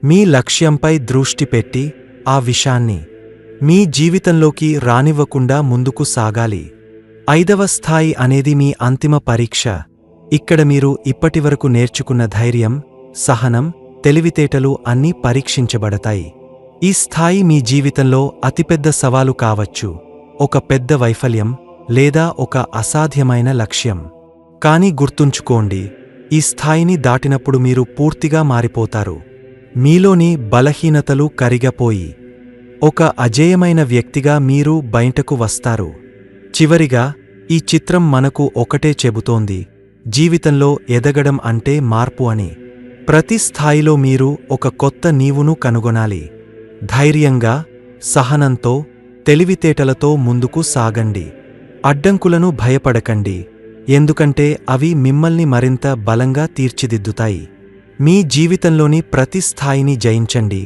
మీ లక్ష్యంపై దృష్టి పెట్టి ఆ విషయాన్ని మీ జీవితంలోకి రానివ్వకుండా ముందుకు సాగాలి. 5వ స్థాయి అనేది మీ అంతిమ పరీక్ష. ఇక్కడ మీరు ఇప్పటివరకు నేర్చుకున్న ధైర్యం, సహనం, తెలివితేటలు అన్నీ పరీక్షించబడతాయి. ఈ స్థాయి మీ జీవితంలో అతిపెద్ద సవాలు కావచ్చు, ఒక పెద్ద వైఫల్యం లేదా ఒక అసాధ్యమైన లక్ష్యం. కానీ గుర్తుంచుకోండి, ఈ స్థాయిని దాటినప్పుడు మీరు పూర్తిగా మారిపోతారు. మీలోని బలహీనతలు కరిగిపోయి ఒక అజేయమైన వ్యక్తిగా మీరు బయటకు వస్తారు. చివరిగా, ఈ చిత్రం మనకు ఒకటే చెబుతోంది: జీవితంలో ఎదగడం అంటే మార్పు అని. ప్రతి స్థాయిలో మీరు ఒక కొత్త నీవును కనుగొనాలి. ధైర్యంగా, సహనంతో, తెలివితేటలతో ముందుకు సాగండి. అడ్డంకులను భయపడకండి, ఎందుకంటే అవి మిమ్మల్ని మరింత బలంగా తీర్చిదిద్దుతాయి. మీ జీవితంలోని ప్రతి స్థాయిని జయించండి,